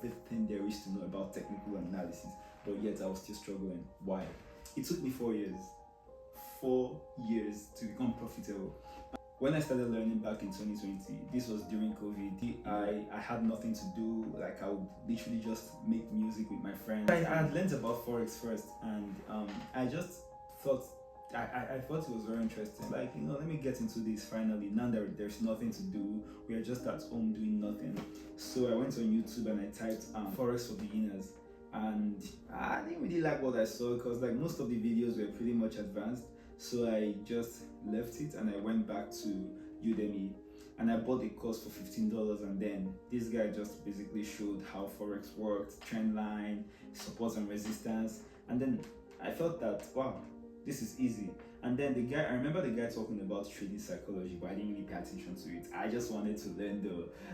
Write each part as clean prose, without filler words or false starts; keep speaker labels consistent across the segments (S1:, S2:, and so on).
S1: everything there is to know about technical analysis, but yet I was still struggling. Why? It took me 4 years. 4 years to become profitable. When I started learning back in 2020, this was during COVID. I had nothing to do. Like, I would literally just make music with my friends. I had learned about Forex first, and I just thought I thought it was very interesting. Like, let me get into this finally. Now that there's nothing to do, we are just at home doing nothing. So I went on YouTube and I typed Forex for beginners. And I didn't really like what I saw, because like most of the videos were pretty much advanced. So I just left it and I went back to Udemy and I bought the course for $15. And then this guy just basically showed how Forex worked, trend line, support and resistance. And then I felt that, wow, this is easy. And then I remember the guy talking about trading psychology, but I didn't really pay attention to it. I just wanted to learn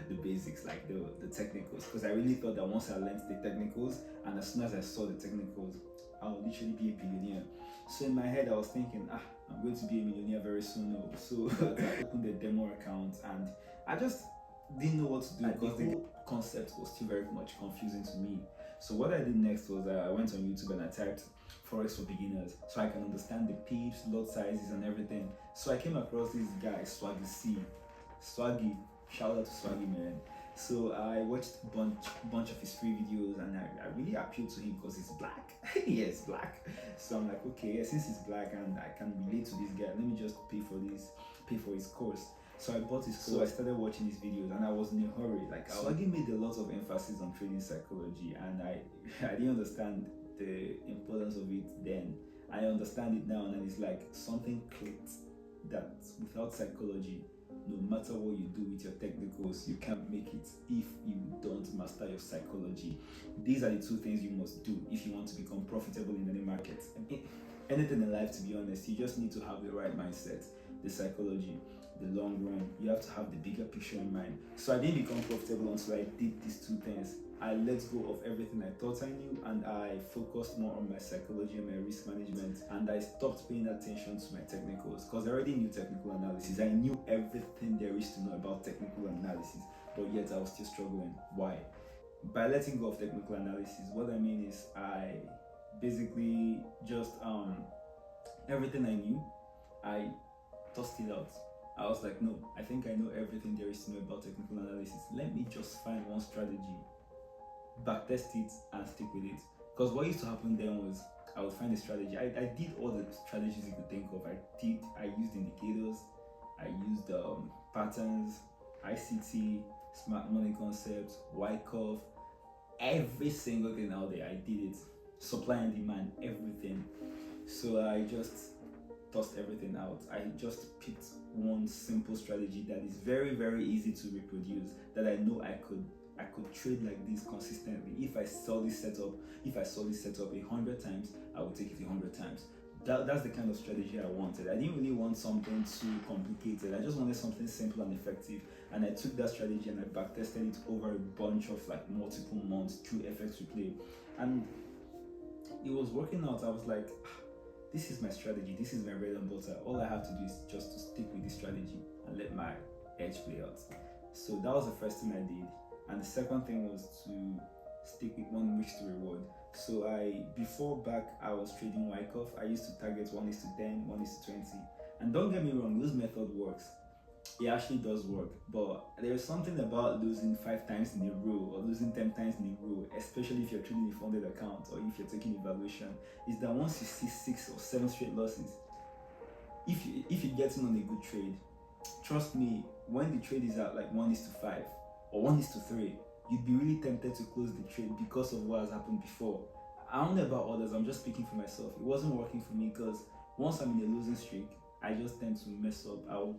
S1: the basics, like the technicals, because I really thought that once I learned the technicals, and as soon as I saw the technicals, I'll literally be a billionaire. So in my head, I was thinking, I'm going to be a millionaire very soon. So I opened a demo account and I just didn't know what to do, because the whole concept was still very much confusing to me. So what I did next was I went on YouTube and I typed Forex for beginners so I can understand the pips, lot sizes and everything. So I came across this guy, Swaggy C. Swaggy, shout out to Swaggy, man. So I watched a bunch of his free videos and I really appealed to him because he's black. Yes, black. So I'm like, okay, since he's black and I can relate to this guy, let me just pay for his course. So I bought his course. So I started watching his videos and I was in a hurry. Like, Swaggy made a lot of emphasis on trading psychology, and I didn't understand the importance of it then. I understand it now, and it's like something clicked that without psychology, no matter what you do with your technicals, you can't make it if you don't master your psychology. These are the two things you must do if you want to become profitable in any market. Anything in life, to be honest, you just need to have the right mindset, the psychology, the long run. You have to have the bigger picture in mind. So I didn't become profitable until I did these two things. I let go of everything I thought I knew and I focused more on my psychology and my risk management, and I stopped paying attention to my technicals, because I already knew technical analysis. I knew everything there is to know about technical analysis, but yet I was still struggling. Why? By letting go of technical analysis, what I mean is I basically just everything I knew, I tossed it out. I was like, no, I think I know everything there is to know about technical analysis. Let me just find one strategy, backtest it and stick with it. Because what used to happen then was I would find a strategy. I did all the strategies you could think of. I used indicators, I used patterns, ICT, smart money concepts, Wyckoff, every single thing out there. I did it. Supply and demand, everything. So I just tossed everything out. I just picked one simple strategy that is very, very easy to reproduce, that I know I could trade like this consistently. If I saw this setup 100 times, I would take it 100 times. That's the kind of strategy I wanted. I didn't really want something too complicated. I just wanted something simple and effective. And I took that strategy and I backtested it over a bunch of like multiple months through FX Replay. And it was working out. I was like, this is my strategy. This is my bread and butter. All I have to do is just to stick with this strategy and let my edge play out. So that was the first thing I did. And the second thing was to stick with one risk to reward. So before I was trading Wyckoff, I used to target 1:10, 1:20. And don't get me wrong, this method works. It actually does work. But there's something about losing 5 times in a row or losing 10 times in a row, especially if you're trading a funded account or if you're taking evaluation, is that once you see 6 or 7 straight losses, if you get in on a good trade, trust me, when the trade is at like 1:5 or 1:3, you'd be really tempted to close the trade because of what has happened before. I don't know about others, I'm just speaking for myself. It wasn't working for me because once I'm in a losing streak, I just tend to mess up. I'll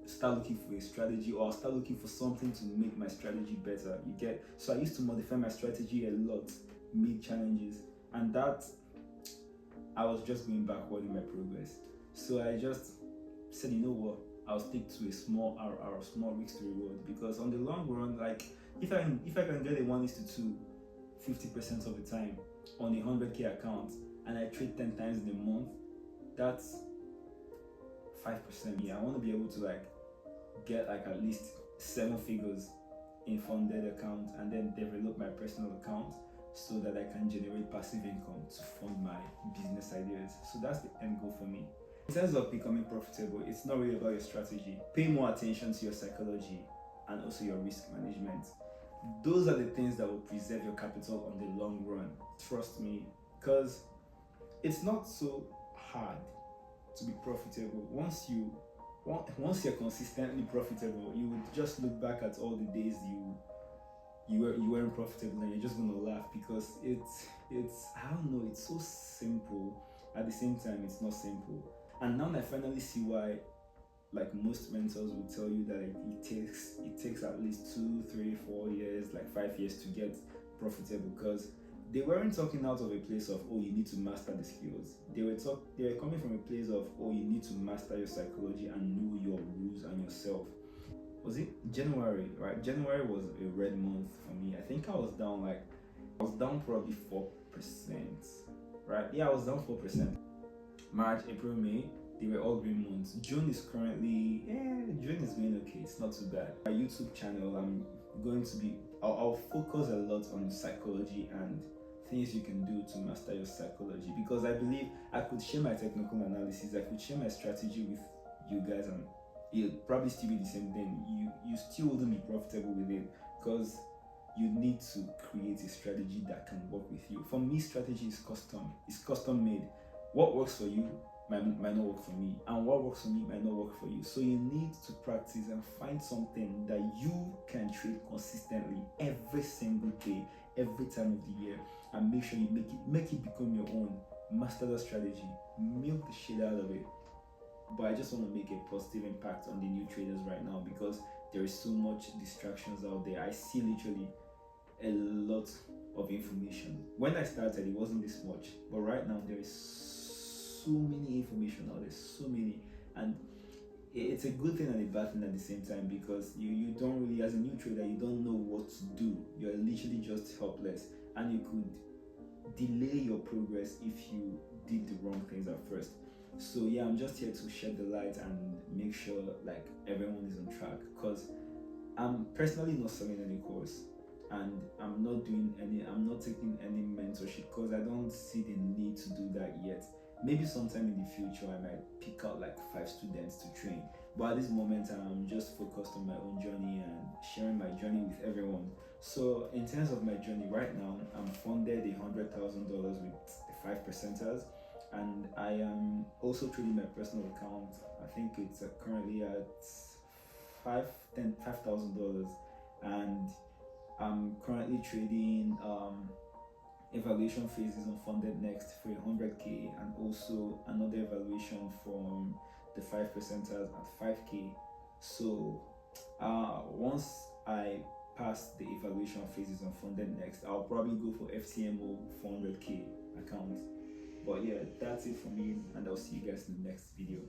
S1: start looking for a strategy, or I'll start looking for something to make my strategy better. You get? So I used to modify my strategy a lot, mid challenges, and that I was just going backward in my progress. So I just said, you know what? I'll stick to a small RR, small risk to reward, because on the long run, like if I can get a 1:2, 50% of the time on a 100k account, and I trade 10 times in a month, that's 5%. Yeah, I want to be able to like get like at least 7 figures in funded account and then develop my personal account so that I can generate passive income to fund my business ideas. So that's the end goal for me. In terms of becoming profitable, it's not really about your strategy. Pay more attention to your psychology and also your risk management. Those are the things that will preserve your capital on the long run. Trust me, because it's not so hard to be profitable. Once you're consistently profitable, you would just look back at all the days you weren't profitable and you're just gonna laugh, because it's I don't know, it's so simple. At the same time, it's not simple. And now I finally see why, like, most mentors will tell you that it takes at least 2, 3, 4 years, like 5 years to get profitable, because they weren't talking out of a place of, oh, you need to master the skills. They were coming from a place of, oh, you need to master your psychology and know your rules and yourself. Was it January, right? January was a red month for me. I think I was down probably 4%, right? Yeah, I was down 4%. March, April, May, they were all green months. June is going okay. It's not too bad. My YouTube channel, I'll focus a lot on psychology and things you can do to master your psychology, because I believe I could share my technical analysis, I could share my strategy with you guys, and it'll probably still be the same thing. You still wouldn't be profitable with it, because you need to create a strategy that can work with you. For me, strategy is custom made. What works for you might not work for me, and what works for me might not work for you. So you need to practice and find something that you can trade consistently every single day, every time of the year, and make sure you make it become your own. Master the strategy, milk the shit out of it. But I just want to make a positive impact on the new traders right now, because there is so much distractions out there. I see literally a lot of information. When I started, it wasn't this much, but right now there is so many information out there, so many, and it's a good thing and a bad thing at the same time, because you don't really, as a new trader, you don't know what to do. You're literally just helpless, and you could delay your progress if you did the wrong things at first. So yeah, I'm just here to shed the light and make sure like everyone is on track, because I'm personally not selling any course, and I'm not taking any mentorship, because I don't see the need to do that yet. Maybe sometime in the future I might pick out like 5 students to train, but at this moment I'm just focused on my own journey and sharing my journey with everyone. So in terms of my journey right now, I'm funded $100,000 with the 5%ers, and I am also trading my personal account. I think it's currently at $5,000, and I'm currently trading evaluation phases on Funded Next for 100k, and also another evaluation from the 5%ers at 5k. So once I pass the evaluation phases on Funded Next, I'll probably go for FTMO 400k account. But yeah, that's it for me, and I'll see you guys in the next video.